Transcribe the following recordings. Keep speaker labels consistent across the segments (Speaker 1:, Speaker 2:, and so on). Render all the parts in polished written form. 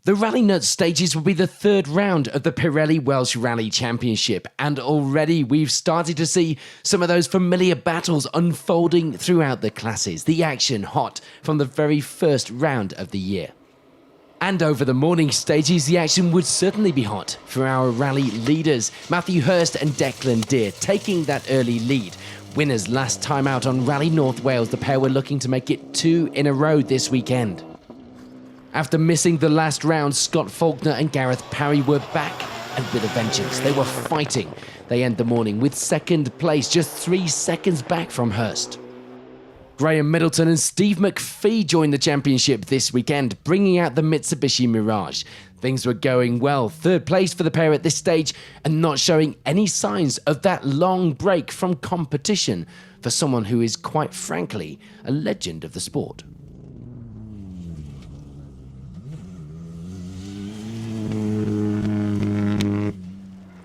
Speaker 1: The Rallynuts stages will be the third round of the Pirelli Welsh Rally Championship, and already we've started to see some of those familiar battles unfolding throughout the classes, the action hot from the very first round of the year. And over the morning stages, the action would certainly be hot for our rally leaders, Matthew Hurst and Declan Deer, taking that early lead. Winners last time out on Rally North Wales, the pair were looking to make it 2 in a row this weekend. After missing the last round, Scott Faulkner and Gareth Parry were back and with a vengeance. They were fighting. They end the morning with second place, just 3 seconds back from Hurst. Graham Middleton and Steve McPhee joined the championship this weekend, bringing out the Mitsubishi Mirage. Things were going well, third place for the pair at this stage, and not showing any signs of that long break from competition for someone who is, quite frankly, a legend of the sport.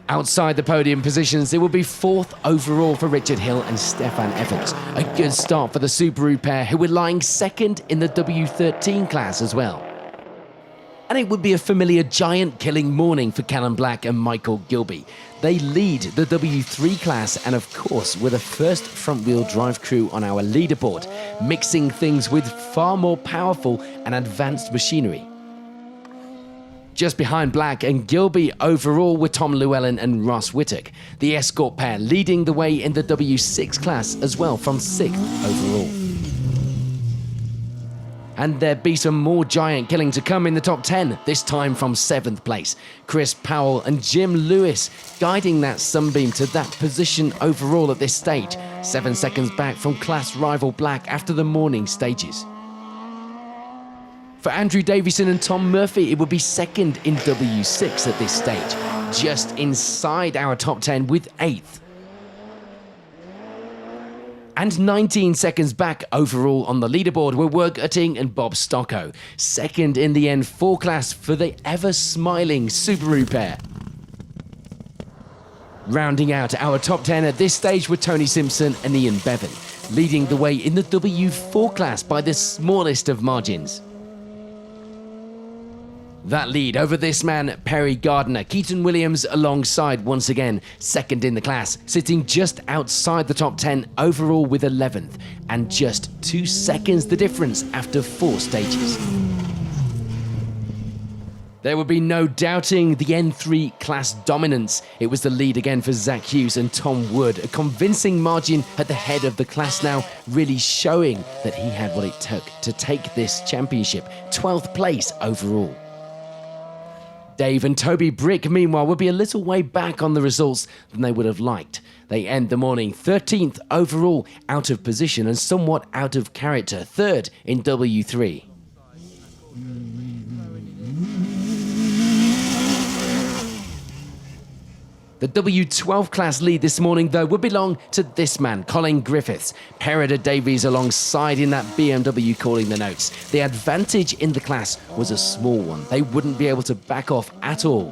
Speaker 1: Outside the podium positions, it will be 4th overall for Richard Hill and Stefan Evans. A good start for the Subaru pair, who were lying second in the W13 class as well. And it would be a familiar giant-killing morning for Callum Black and Michael Gilby. They lead the W3 class and, of course, were the first front-wheel drive crew on our leaderboard, mixing things with far more powerful and advanced machinery. Just behind Black and Gilby overall were Tom Llewellyn and Ross Whittock, the Escort pair leading the way in the W6 class as well from 6th overall. And there'd be some more giant killing to come in the top 10, this time from 7th place. Chris Powell and Jim Lewis guiding that Sunbeam to that position overall at this stage, 7 seconds back from class rival Black after the morning stages. For Andrew Davison and Tom Murphy, it would be second in W6 at this stage, just inside our top 10 with 8th. And 19 seconds back overall on the leaderboard were Werg Utting and Bob Stocko, second in the N4 class for the ever-smiling Subaru pair. Rounding out our top 10 at this stage were Tony Simpson and Ian Bevan, leading the way in the W4 class by the smallest of margins. That lead over this man, Perry Gardner, Keaton Williams alongside once again, second in the class, sitting just outside the top 10 overall with 11th, and just 2 seconds the difference after 4 stages. There would be no doubting the N3 class dominance. It was the lead again for Zach Hughes and Tom Wood, a convincing margin at the head of the class now, really showing that he had what it took to take this championship, 12th place overall. Dave and Toby Brick, meanwhile, would be a little way back on the results than they would have liked. They end the morning 13th overall, out of position and somewhat out of character, 3rd in W3. The W12 class lead this morning, though, would belong to this man, Colin Griffiths. Herod Davies alongside in that BMW calling the notes. The advantage in the class was a small one. They wouldn't be able to back off at all.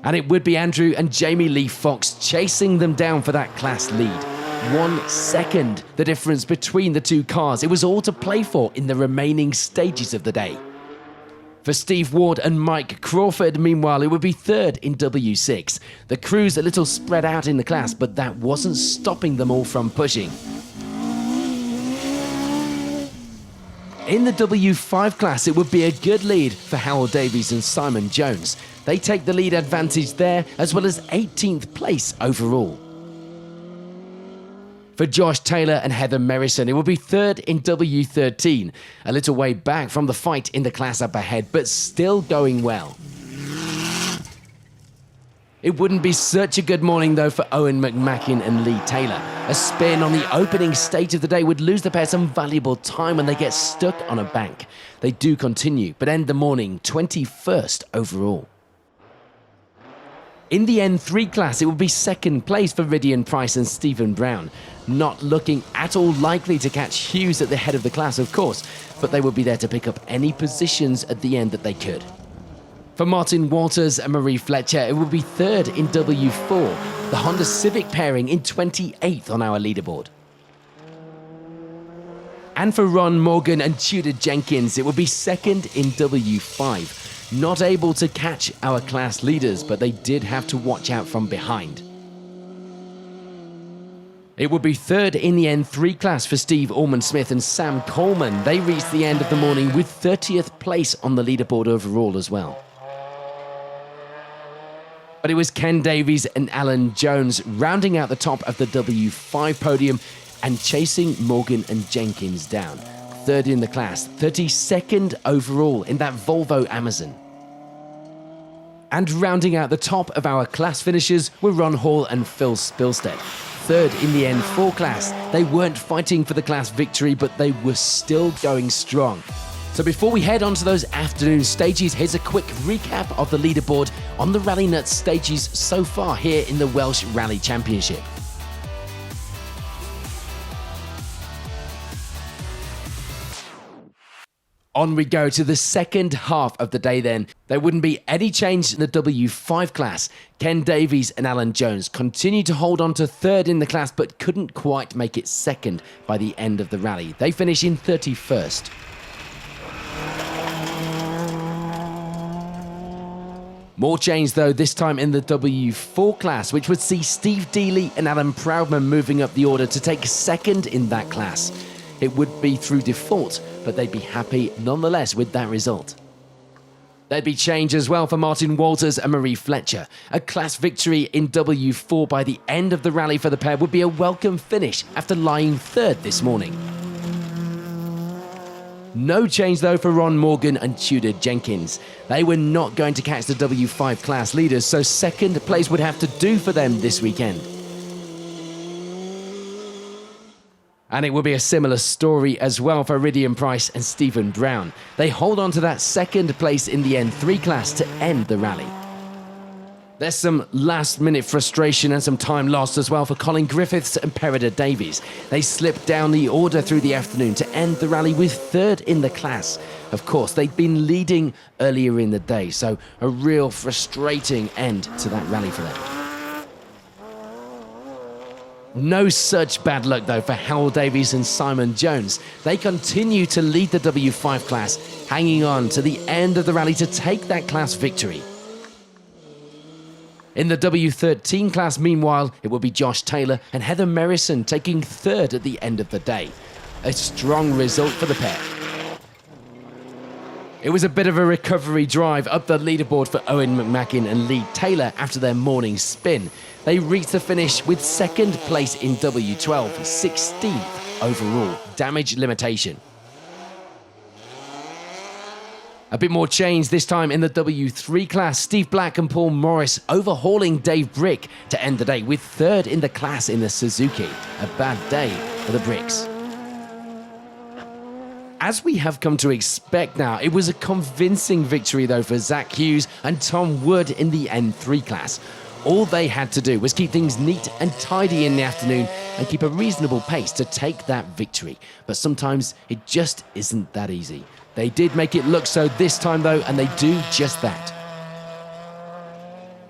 Speaker 1: And it would be Andrew and Jamie Lee Fox chasing them down for that class lead. 1 second, the difference between the two cars. It was all to play for in the remaining stages of the day. For Steve Ward and Mike Crawford, meanwhile, it would be 3rd in W6. The crews a little spread out in the class, but that wasn't stopping them all from pushing. In the W5 class, it would be a good lead for Howell Davies and Simon Jones. They take the lead advantage there, as well as 18th place overall. For Josh Taylor and Heather Merrison, it will be 3rd in W13, a little way back from the fight in the class up ahead, but still going well. It wouldn't be such a good morning, though, for Owen McMacken and Lee Taylor. A spin on the opening stage of the day would lose the pair some valuable time when they get stuck on a bank. They do continue, but end the morning 21st overall. In the N3 class, it would be 2nd place for Rydian Price and Stephen Brown. Not looking at all likely to catch Hughes at the head of the class, of course, but they would be there to pick up any positions at the end that they could. For Martin Walters and Marie Fletcher, it would be 3rd in W4, the Honda Civic pairing in 28th on our leaderboard. And for Ron Morgan and Tudor Jenkins, it would be second in W5. Not able to catch our class leaders, but they did have to watch out from behind. It would be third in the N3 class for Steve Allman-Smith and Sam Coleman. They reached the end of the morning with 30th place on the leaderboard overall as well. But it was Ken Davies and Alan Jones rounding out the top of the W5 podium and chasing Morgan and Jenkins down. Third in the class, 32nd overall in that Volvo Amazon. And rounding out the top of our class finishers were Ron Hall and Phil Spilstead. Third in the N4 class. They weren't fighting for the class victory, but they were still going strong. So before we head on to those afternoon stages, here's a quick recap of the leaderboard on the Rallynuts stages so far here in the Welsh Rally Championship. On we go to the second half of the day then. There wouldn't be any change in the W5 class. Ken Davies and Alan Jones continued to hold on to third in the class but couldn't quite make it second by the end of the rally. They finish in 31st. More change though, this time in the W4 class, which would see Steve Dealey and Alan Proudman moving up the order to take second in that class. It would be through default, but they'd be happy nonetheless with that result. There'd be change as well for Martin Walters and Marie Fletcher. A class victory in W4 by the end of the rally for the pair would be a welcome finish after lying third this morning. No change though for Ron Morgan and Tudor Jenkins. They were not going to catch the W5 class leaders, so second place would have to do for them this weekend. And it will be a similar story as well for Iridian Price and Stephen Brown. They hold on to that second place in the N3 class to end the rally. There's some last-minute frustration and some time lost as well for Colin Griffiths and Perida Davies. They slipped down the order through the afternoon to end the rally with third in the class. Of course, they'd been leading earlier in the day, so a real frustrating end to that rally for them. No such bad luck though for Howell Davies and Simon Jones. They continue to lead the W5 class, hanging on to the end of the rally to take that class victory. In the W13 class, meanwhile, it will be Josh Taylor and Heather Merrison taking third at the end of the day. A strong result for the pair. It was a bit of a recovery drive up the leaderboard for Owen McMacken and Lee Taylor after their morning spin. They reached the finish with second place in W12, 16th overall. Damage limitation. A bit more change this time in the W3 class. Steve Black and Paul Morris overhauling Dave Brick to end the day with third in the class in the Suzuki. A bad day for the Bricks. As we have come to expect now, it was a convincing victory though for Zach Hughes and Tom Wood in the N3 class. All they had to do was keep things neat and tidy in the afternoon and keep a reasonable pace to take that victory. But sometimes it just isn't that easy. They did make it look so this time though, and they do just that.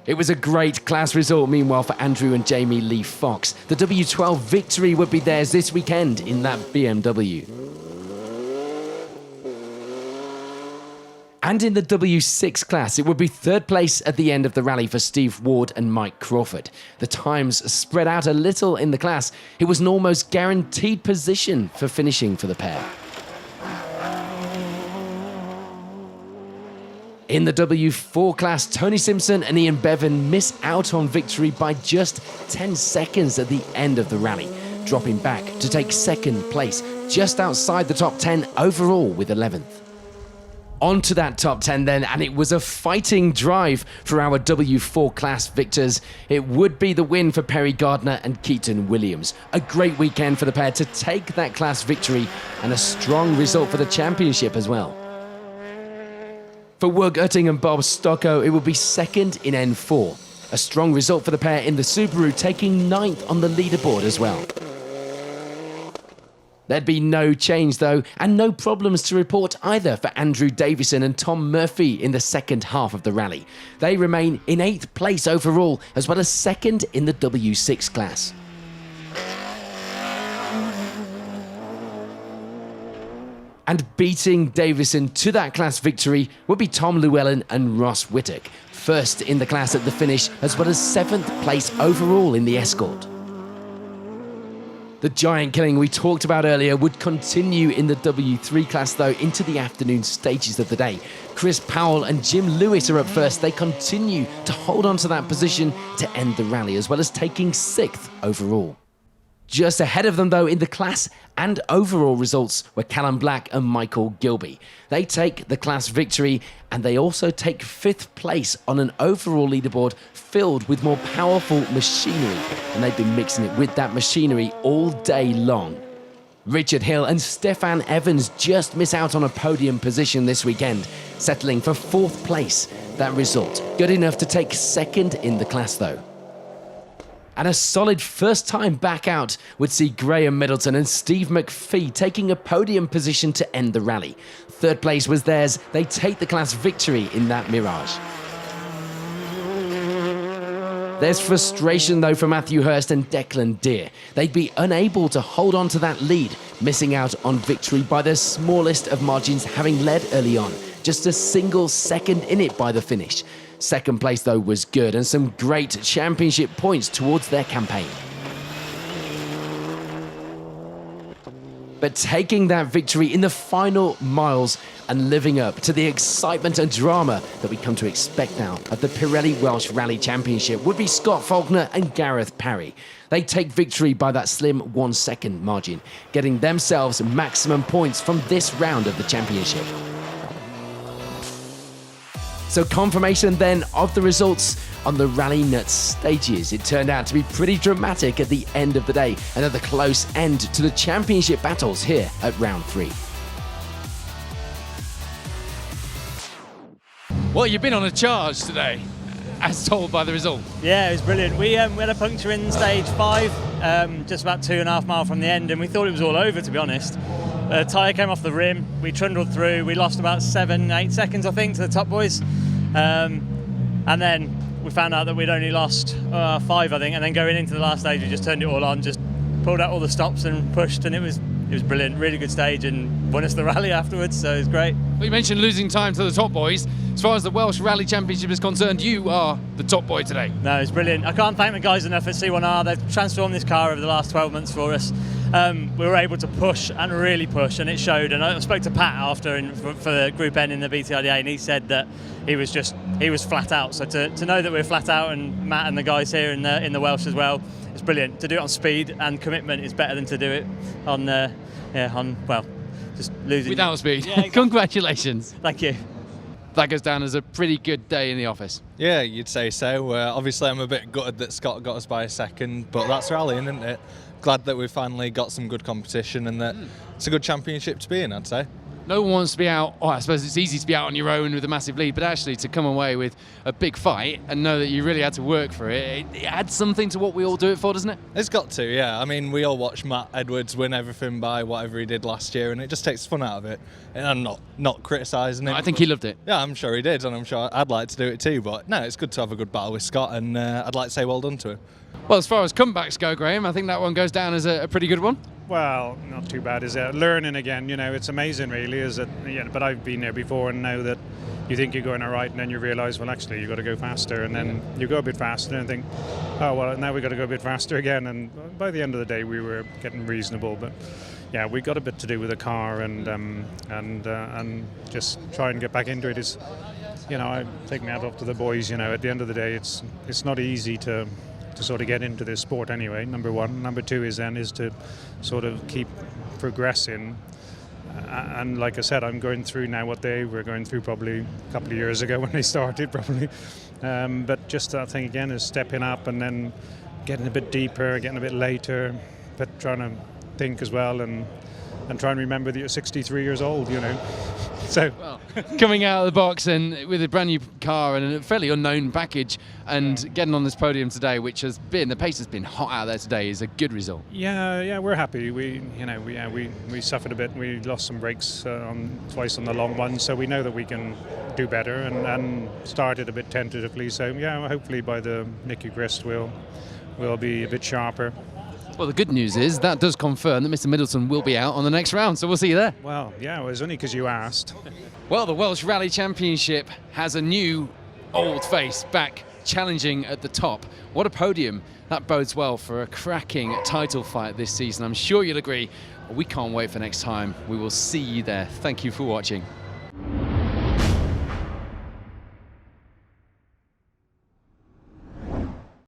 Speaker 1: It was a great class result meanwhile for Andrew and Jamie Lee Fox. The W12 victory would be theirs this weekend in that BMW. And in the W6 class, it would be third place at the end of the rally for Steve Ward and Mike Crawford. The times spread out a little in the class. It was an almost guaranteed position for finishing for the pair. In the W4 class, Tony Simpson and Ian Bevan miss out on victory by just 10 seconds at the end of the rally, dropping back to take second place, just outside the top 10 overall with 11th. On to that top 10 then, and it was a fighting drive for our W4 class victors. It would be the win for Perry Gardner and Keaton Williams. A great weekend for the pair to take that class victory and a strong result for the championship as well. For Wug Utting and Bob Stocko, it will be second in N4. A strong result for the pair in the Subaru, taking 9th on the leaderboard as well. There'd be no change though, and no problems to report either for Andrew Davison and Tom Murphy in the second half of the rally. They remain in 8th place overall, as well as second in the W6 class. And beating Davison to that class victory would be Tom Llewellyn and Ross Whittock, first in the class at the finish, as well as 7th place overall in the escort. The giant killing we talked about earlier would continue in the W3 class though into the afternoon stages of the day. Chris Powell and Jim Lewis are up first. They continue to hold on to that position to end the rally, as well as taking 6th overall. Just ahead of them though in the class and overall results were Callum Black and Michael Gilby. They take the class victory and they also take 5th place on an overall leaderboard filled with more powerful machinery, and they've been mixing it with that machinery all day long. Richard Hill and Stefan Evans just miss out on a podium position this weekend, settling for 4th place. That result good enough to take 2nd in the class though. And a solid first time back out would see Graham Middleton and Steve McPhee taking a podium position to end the rally. 3rd place was theirs. They take the class victory in that Mirage. There's frustration though for Matthew Hurst and Declan Deer. They'd be unable to hold on to that lead, missing out on victory by the smallest of margins, having led early on. Just a single second in it by the finish. 2nd place though was good, and some great championship points towards their campaign. But taking that victory in the final miles and living up to the excitement and drama that we come to expect now of the Pirelli Welsh Rally Championship would be Scott Faulkner and Gareth Parry. They take victory by that slim 1 second margin, getting themselves maximum points from this round of the championship. So confirmation then of the results on the Rallynuts stages. It turned out to be pretty dramatic at the end of the day. Another close end to the championship battles here at round 3.
Speaker 2: Well, you've been on a charge today, as told by the result.
Speaker 3: Yeah, it was brilliant. We had a puncture in stage 5, just about 2.5 miles from the end, and we thought it was all over, to be honest. The tyre came off the rim, we trundled through, we lost about 7-8 seconds, I think, to the top boys. And then we found out that we'd only lost 5, I think, and then going into the last stage, we just turned it all on, just pulled out all the stops and pushed, and it was brilliant. Really good stage, and won us the rally afterwards, so it was great.
Speaker 2: Well, you mentioned losing time to the top boys. As far as the Welsh Rally Championship is concerned, you are the top boy today.
Speaker 3: No, it's brilliant. I can't thank the guys enough at C1R. They've transformed this car over the last 12 months for us. We were able to push and really push, and it showed. And I spoke to Pat after for the Group N in the BTRDA, and he said that he was flat out. So to know that we're flat out, and Matt and the guys here in the Welsh as well, it's brilliant. To do it on speed and commitment is better than to do it on just losing
Speaker 2: without speed.
Speaker 3: Yeah, exactly.
Speaker 2: Congratulations.
Speaker 3: Thank you.
Speaker 2: That goes down as a pretty good day in the office.
Speaker 4: Yeah, you'd say so. Obviously, I'm a bit gutted that Scott got us by a second, but that's rallying, isn't it? Glad that we've finally got some good competition and that it's a good championship to be in, I'd say.
Speaker 2: No one wants to be out. Oh, I suppose it's easy to be out on your own with a massive lead, but actually to come away with a big fight and know that you really had to work for it, it adds something to what we all do it for, doesn't it?
Speaker 4: It's got to, yeah. I mean, we all watch Matt Edwards win everything by whatever he did last year, and it just takes fun out of it. And I'm not criticising him.
Speaker 2: I think he loved it.
Speaker 4: Yeah, I'm sure he did, and I'm sure I'd like to do it too. But no, it's good to have a good battle with Scott, and I'd like to say well done to him.
Speaker 2: Well, as far as comebacks go, Graham, I think that one goes down as a pretty good one.
Speaker 5: Well, not too bad, is it? Learning again, it's amazing, really, is it? Yeah, but I've been there before and know that you think you're going all right, and then you realise, well, actually, you've got to go faster, and then you go a bit faster and think, oh, well, now we've got to go a bit faster again. And by the end of the day, we were getting reasonable, but yeah, we got a bit to do with the car, and just try and get back into it. Is, I take my hat off to the boys. At the end of the day, it's not easy to sort of get into this sport anyway, number one. Number two is to sort of keep progressing. And like I said, I'm going through now what they were going through probably a couple of years ago when they started, probably. But just that thing again is stepping up and then getting a bit deeper, getting a bit later, but trying to think as well and try and remember that you're 63 years old, So,
Speaker 2: well, coming out of the box and with a brand new car and a fairly unknown package and getting on this podium today, which has been, the pace has been hot out there today, is a good result.
Speaker 5: Yeah, we're happy. We suffered a bit. We lost some brakes twice on the long one, so we know that we can do better and started a bit tentatively. So yeah, hopefully by the Nicky Grist we'll be a bit sharper.
Speaker 2: Well, the good news is that does confirm that Mr. Middleton will be out on the next round, so we'll see you there.
Speaker 5: Well, yeah, it was only because you asked.
Speaker 2: Well, the Welsh Rally Championship has a new old face back challenging at the top. What a podium. That bodes well for a cracking title fight this season. I'm sure you'll agree. We can't wait for next time. We will see you there. Thank you for watching.